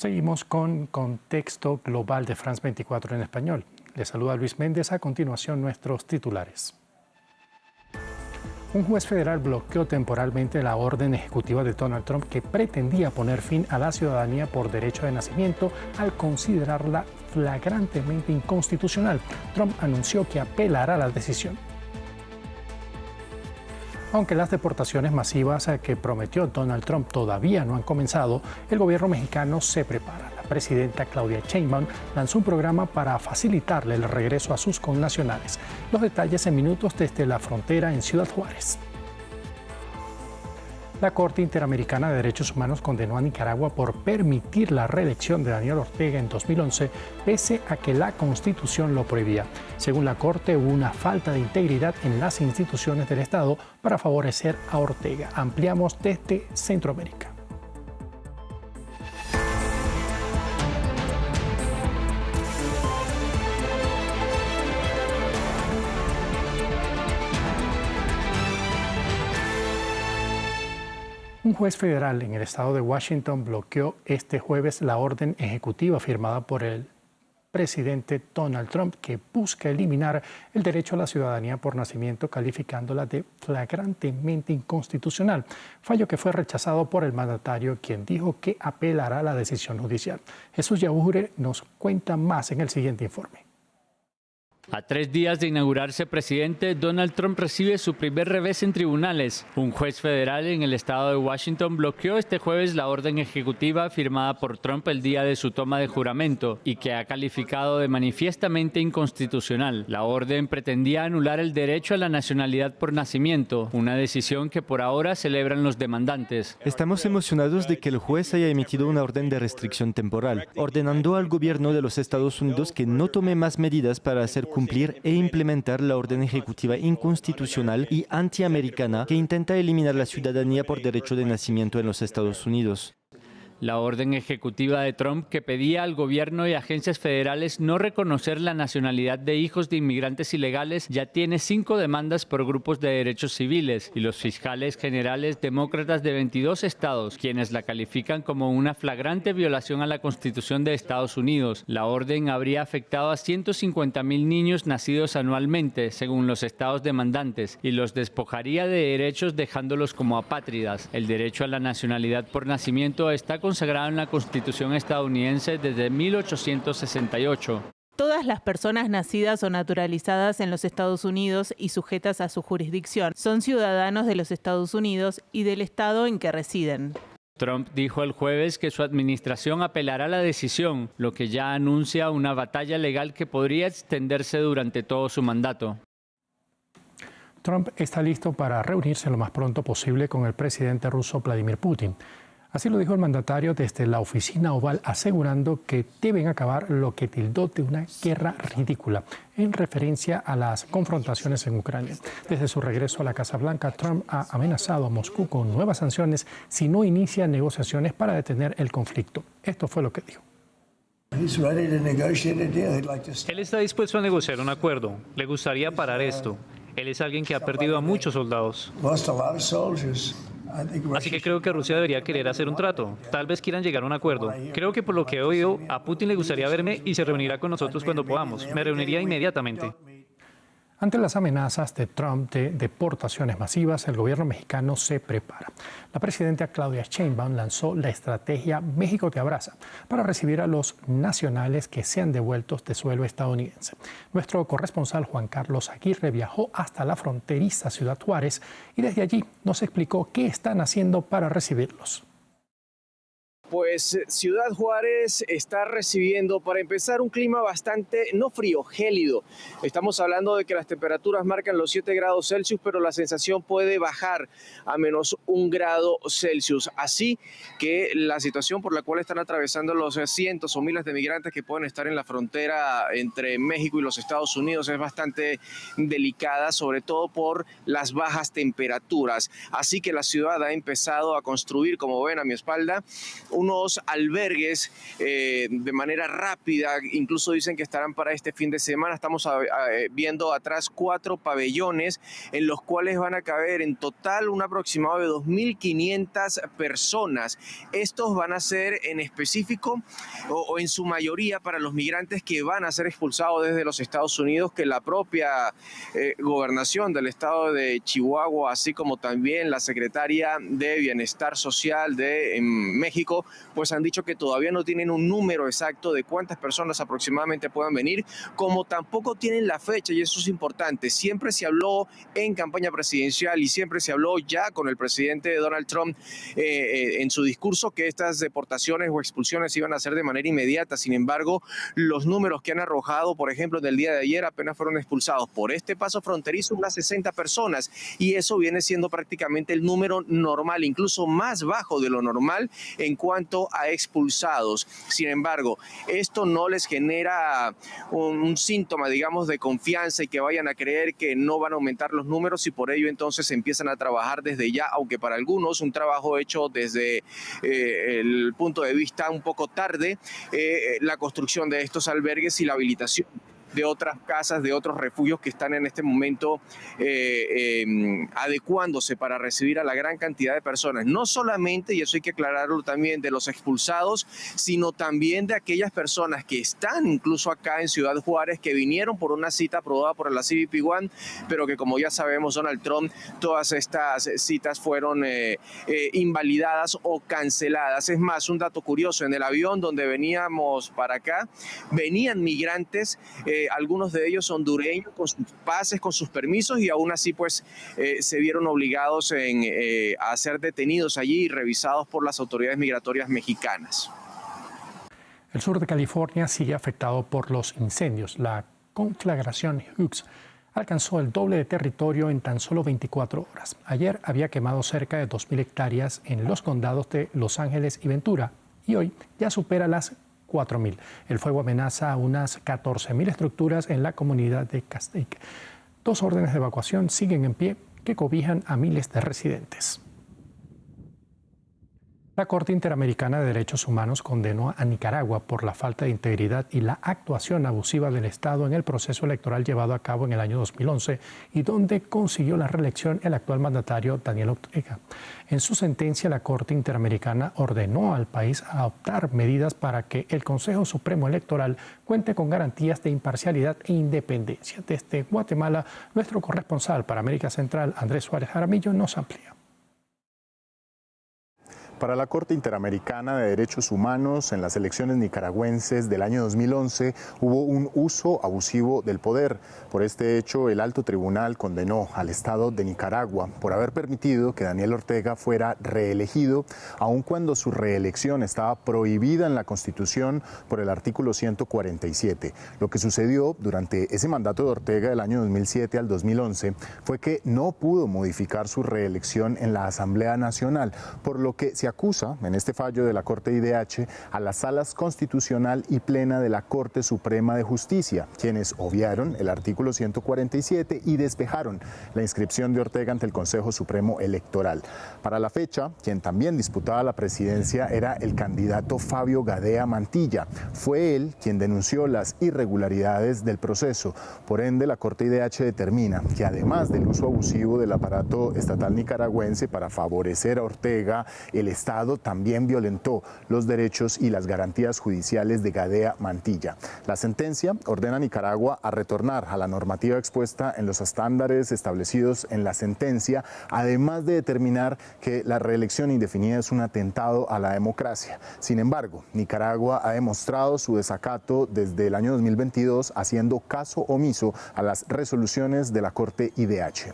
Seguimos con Contexto Global de France 24 en español. Les saluda Luis Méndez. A continuación, nuestros titulares. Un juez federal bloqueó temporalmente la orden ejecutiva de Donald Trump que pretendía poner fin a la ciudadanía por derecho de nacimiento al considerarla flagrantemente inconstitucional. Trump anunció que apelará la decisión. Aunque las deportaciones masivas que prometió Donald Trump todavía no han comenzado, el gobierno mexicano se prepara. La presidenta Claudia Sheinbaum lanzó un programa para facilitarle el regreso a sus connacionales. Los detalles en minutos desde la frontera en Ciudad Juárez. La Corte Interamericana de Derechos Humanos condenó a Nicaragua por permitir la reelección de Daniel Ortega en 2011, pese a que la Constitución lo prohibía. Según la Corte, hubo una falta de integridad en las instituciones del Estado para favorecer a Ortega. Ampliamos desde Centroamérica. Un juez federal en el estado de Washington bloqueó este jueves la orden ejecutiva firmada por el presidente Donald Trump que busca eliminar el derecho a la ciudadanía por nacimiento, calificándola de flagrantemente inconstitucional, fallo que fue rechazado por el mandatario, quien dijo que apelará a la decisión judicial. Jesús Yaure nos cuenta más en el siguiente informe. A 3 días de inaugurarse presidente, Donald Trump recibe su primer revés en tribunales. Un juez federal en el estado de Washington bloqueó este jueves la orden ejecutiva firmada por Trump el día de su toma de juramento y que ha calificado de manifiestamente inconstitucional. La orden pretendía anular el derecho a la nacionalidad por nacimiento, una decisión que por ahora celebran los demandantes. Estamos emocionados de que el juez haya emitido una orden de restricción temporal, ordenando al gobierno de los Estados Unidos que no tome más medidas para hacer cumplir e implementar la orden ejecutiva inconstitucional y antiamericana que intenta eliminar la ciudadanía por derecho de nacimiento en los Estados Unidos. La orden ejecutiva de Trump que pedía al gobierno y agencias federales no reconocer la nacionalidad de hijos de inmigrantes ilegales ya tiene 5 demandas por grupos de derechos civiles y los fiscales generales demócratas de 22 estados, quienes la califican como una flagrante violación a la Constitución de Estados Unidos. La orden habría afectado a 150,000 niños nacidos anualmente, según los estados demandantes, y los despojaría de derechos dejándolos como apátridas. El derecho a la nacionalidad por nacimiento está consagrado en la Constitución estadounidense desde 1868. Todas las personas nacidas o naturalizadas en los Estados Unidos y sujetas a su jurisdicción son ciudadanos de los Estados Unidos y del estado en que residen. Trump dijo el jueves que su administración apelará la decisión, lo que ya anuncia una batalla legal que podría extenderse durante todo su mandato. Trump está listo para reunirse lo más pronto posible con el presidente ruso Vladimir Putin. Así lo dijo el mandatario desde la oficina oval, asegurando que deben acabar lo que tildó de una guerra ridícula, en referencia a las confrontaciones en Ucrania. Desde su regreso a la Casa Blanca, Trump ha amenazado a Moscú con nuevas sanciones si no inicia negociaciones para detener el conflicto. Esto fue lo que dijo. Él está dispuesto a negociar un acuerdo. Le gustaría parar esto. Él es alguien que ha perdido a muchos soldados. Así que creo que Rusia debería querer hacer un trato. Tal vez quieran llegar a un acuerdo. Creo que por lo que he oído, a Putin le gustaría verme y se reunirá con nosotros cuando podamos. Me reuniría inmediatamente. Ante las amenazas de Trump de deportaciones masivas, el gobierno mexicano se prepara. La presidenta Claudia Sheinbaum lanzó la estrategia México te abraza para recibir a los nacionales que sean devueltos de suelo estadounidense. Nuestro corresponsal Juan Carlos Aguirre viajó hasta la fronteriza Ciudad Juárez y desde allí nos explicó qué están haciendo para recibirlos. Pues Ciudad Juárez está recibiendo, para empezar, un clima bastante, no frío, gélido. Estamos hablando de que las temperaturas marcan los 7 grados Celsius, pero la sensación puede bajar a menos 1 grado Celsius. Así que la situación por la cual están atravesando los cientos o miles de migrantes que pueden estar en la frontera entre México y los Estados Unidos es bastante delicada, sobre todo por las bajas temperaturas. Así que la ciudad ha empezado a construir, como ven a mi espalda, un unos albergues de manera rápida, incluso dicen que estarán para este fin de semana. Estamos viendo atrás 4 pabellones en los cuales van a caber en total un aproximado de 2.500 personas. Estos van a ser en específico o en su mayoría para los migrantes que van a ser expulsados desde los Estados Unidos, que la propia gobernación del estado de Chihuahua, así como también la secretaria de Bienestar Social de México, pues han dicho que todavía no tienen un número exacto de cuántas personas aproximadamente puedan venir, como tampoco tienen la fecha, y eso es importante. Siempre se habló en campaña presidencial y siempre se habló ya con el presidente Donald Trump en su discurso que estas deportaciones o expulsiones iban a ser de manera inmediata. Sin embargo, los números que han arrojado, por ejemplo, del día de ayer, apenas fueron expulsados por este paso fronterizo unas 60 personas, y eso viene siendo prácticamente el número normal, incluso más bajo de lo normal en cuanto a expulsados. Sin embargo, esto no les genera un síntoma, digamos, de confianza y que vayan a creer que no van a aumentar los números, y por ello entonces empiezan a trabajar desde ya, aunque para algunos un trabajo hecho desde el punto de vista un poco tarde, la construcción de estos albergues y la habilitación de otras casas, de otros refugios que están en este momento adecuándose para recibir a la gran cantidad de personas. No solamente, y eso hay que aclararlo también, de los expulsados, sino también de aquellas personas que están incluso acá en Ciudad Juárez, que vinieron por una cita aprobada por la CBP-1, pero que, como ya sabemos, Donald Trump, todas estas citas fueron invalidadas o canceladas. Es más, un dato curioso, en el avión donde veníamos para acá, venían migrantes, algunos de ellos hondureños, con sus pases, con sus permisos, y aún así pues se vieron obligados a ser detenidos allí y revisados por las autoridades migratorias mexicanas. El sur de California sigue afectado por los incendios. La conflagración Hughes alcanzó el doble de territorio en tan solo 24 horas. Ayer había quemado cerca de 2.000 hectáreas en los condados de Los Ángeles y Ventura, y hoy ya supera las 4.000. El fuego amenaza a unas 14.000 estructuras en la comunidad de Castaic. 2 órdenes de evacuación siguen en pie que cobijan a miles de residentes. La Corte Interamericana de Derechos Humanos condenó a Nicaragua por la falta de integridad y la actuación abusiva del Estado en el proceso electoral llevado a cabo en el año 2011 y donde consiguió la reelección el actual mandatario Daniel Ortega. En su sentencia, la Corte Interamericana ordenó al país adoptar medidas para que el Consejo Supremo Electoral cuente con garantías de imparcialidad e independencia. Desde Guatemala, nuestro corresponsal para América Central, Andrés Suárez Jaramillo, nos amplía. Para la Corte Interamericana de Derechos Humanos, en las elecciones nicaragüenses del año 2011 hubo un uso abusivo del poder. Por este hecho, el alto tribunal condenó al Estado de Nicaragua por haber permitido que Daniel Ortega fuera reelegido, aun cuando su reelección estaba prohibida en la Constitución por el artículo 147. Lo que sucedió durante ese mandato de Ortega del año 2007 al 2011 fue que no pudo modificar su reelección en la Asamblea Nacional, por lo que se acusa en este fallo de la Corte IDH a las salas constitucional y plena de la Corte Suprema de Justicia, quienes obviaron el artículo 147 y despejaron la inscripción de Ortega ante el Consejo Supremo Electoral. Para la fecha, quien también disputaba la presidencia era el candidato Fabio Gadea Mantilla. Fue él quien denunció las irregularidades del proceso. Por ende, la Corte IDH determina que además del uso abusivo del aparato estatal nicaragüense para favorecer a Ortega, el Estado también violentó los derechos y las garantías judiciales de Gadea Mantilla. La sentencia ordena a Nicaragua a retornar a la normativa expuesta en los estándares establecidos en la sentencia, además de determinar que la reelección indefinida es un atentado a la democracia. Sin embargo, Nicaragua ha demostrado su desacato desde el año 2022, haciendo caso omiso a las resoluciones de la Corte IDH.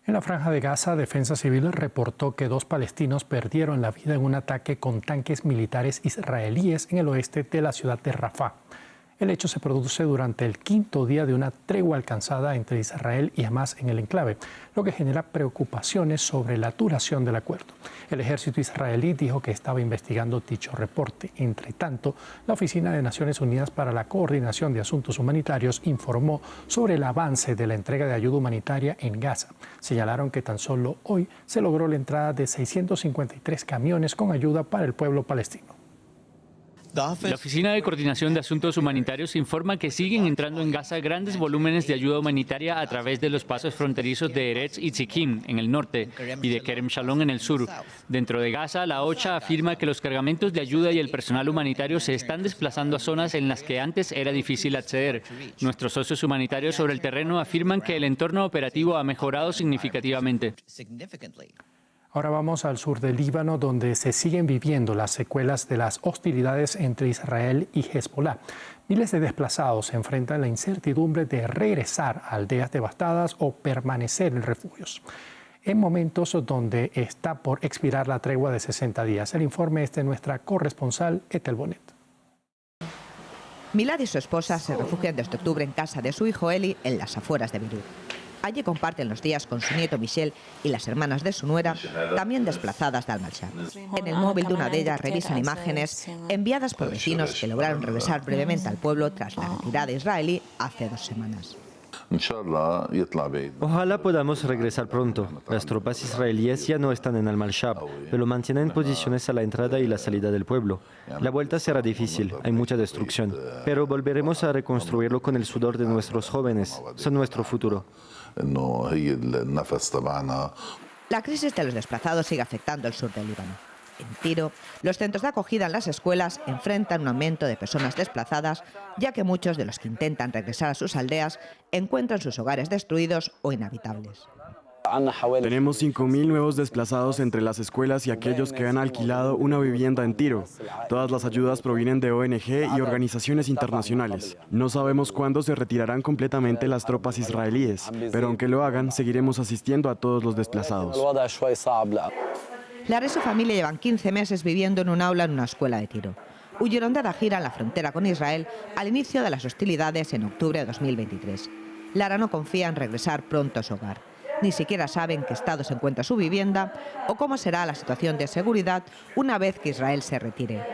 En la Franja de Gaza, Defensa Civil reportó que 2 palestinos perdieron la vida en un ataque con tanques militares israelíes en el oeste de la ciudad de Rafah. El hecho se produce durante el quinto día de una tregua alcanzada entre Israel y Hamás en el enclave, lo que genera preocupaciones sobre la duración del acuerdo. El ejército israelí dijo que estaba investigando dicho reporte. Entre tanto, la Oficina de Naciones Unidas para la Coordinación de Asuntos Humanitarios informó sobre el avance de la entrega de ayuda humanitaria en Gaza. Señalaron que tan solo hoy se logró la entrada de 653 camiones con ayuda para el pueblo palestino. La Oficina de Coordinación de Asuntos Humanitarios informa que siguen entrando en Gaza grandes volúmenes de ayuda humanitaria a través de los pasos fronterizos de Erez y Tzikim en el norte y de Kerem Shalom en el sur. Dentro de Gaza, la OCHA afirma que los cargamentos de ayuda y el personal humanitario se están desplazando a zonas en las que antes era difícil acceder. Nuestros socios humanitarios sobre el terreno afirman que el entorno operativo ha mejorado significativamente. Ahora vamos al sur del Líbano, donde se siguen viviendo las secuelas de las hostilidades entre Israel y Hezbolá. Miles de desplazados se enfrentan a la incertidumbre de regresar a aldeas devastadas o permanecer en refugios, en momentos donde está por expirar la tregua de 60 días. El informe es de nuestra corresponsal Ethel Bonet. Milad y su esposa se refugian desde octubre en casa de su hijo Eli en las afueras de Beirut. Allí comparten los días con su nieto Michel y las hermanas de su nuera, también desplazadas de Al-Malshab. En el móvil de una de ellas revisan imágenes enviadas por vecinos que lograron regresar brevemente al pueblo tras la retirada israelí hace 2 semanas. Ojalá podamos regresar pronto. Las tropas israelíes ya no están en Al-Malshab, pero mantienen posiciones a la entrada y la salida del pueblo. La vuelta será difícil, hay mucha destrucción, pero volveremos a reconstruirlo con el sudor de nuestros jóvenes. Son nuestro futuro. La crisis de los desplazados sigue afectando el sur del Líbano. En Tiro, los centros de acogida en las escuelas enfrentan un aumento de personas desplazadas, ya que muchos de los que intentan regresar a sus aldeas encuentran sus hogares destruidos o inhabitables. Tenemos 5.000 nuevos desplazados entre las escuelas y aquellos que han alquilado una vivienda en Tiro. Todas las ayudas provienen de ONG y organizaciones internacionales. No sabemos cuándo se retirarán completamente las tropas israelíes, pero aunque lo hagan, seguiremos asistiendo a todos los desplazados. Lara y su familia llevan 15 meses viviendo en un aula en una escuela de Tiro. Huyeron de Dajira, en la frontera con Israel, al inicio de las hostilidades en octubre de 2023. Lara no confía en regresar pronto a su hogar. Ni siquiera sabe en qué estado se encuentra su vivienda o cómo será la situación de seguridad una vez que Israel se retire.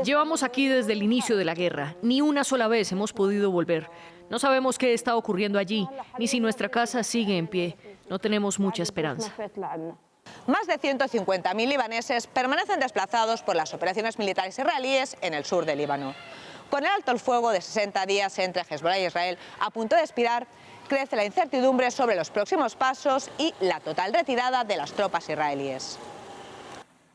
Llevamos aquí desde el inicio de la guerra. Ni una sola vez hemos podido volver. No sabemos qué está ocurriendo allí, ni si nuestra casa sigue en pie. No tenemos mucha esperanza. Más de 150.000 libaneses permanecen desplazados por las operaciones militares israelíes en el sur del Líbano. Con el alto el fuego de 60 días entre Hezbolá y Israel a punto de expirar, crece la incertidumbre sobre los próximos pasos y la total retirada de las tropas israelíes.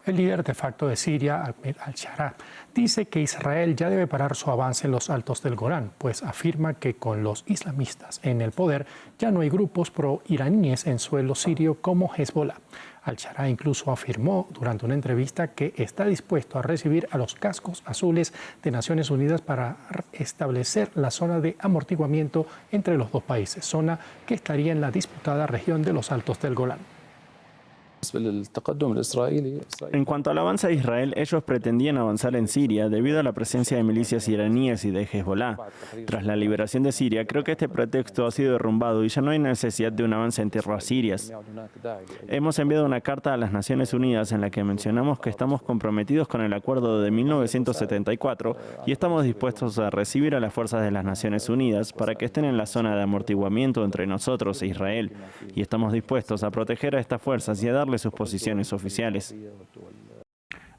El líder de facto de Siria, Ahmed al-Shara, dice que Israel ya debe parar su avance en los altos del Golán, pues afirma que con los islamistas en el poder ya no hay grupos pro-iraníes en suelo sirio como Hezbolá. Al-Shara incluso afirmó durante una entrevista que está dispuesto a recibir a los cascos azules de Naciones Unidas para establecer la zona de amortiguamiento entre los dos países, zona que estaría en la disputada región de los altos del Golán. En cuanto al avance de Israel, ellos pretendían avanzar en Siria debido a la presencia de milicias iraníes y de Hezbolá. Tras la liberación de Siria, creo que este pretexto ha sido derrumbado y ya no hay necesidad de un avance en tierras sirias. Hemos enviado una carta a las Naciones Unidas en la que mencionamos que estamos comprometidos con el acuerdo de 1974 y estamos dispuestos a recibir a las fuerzas de las Naciones Unidas para que estén en la zona de amortiguamiento entre nosotros e Israel. Y estamos dispuestos a proteger a estas fuerzas y a darles sus posiciones oficiales.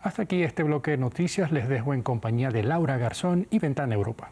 Hasta aquí este bloque de noticias. Les dejo en compañía de Laura Garzón y Ventana Europa.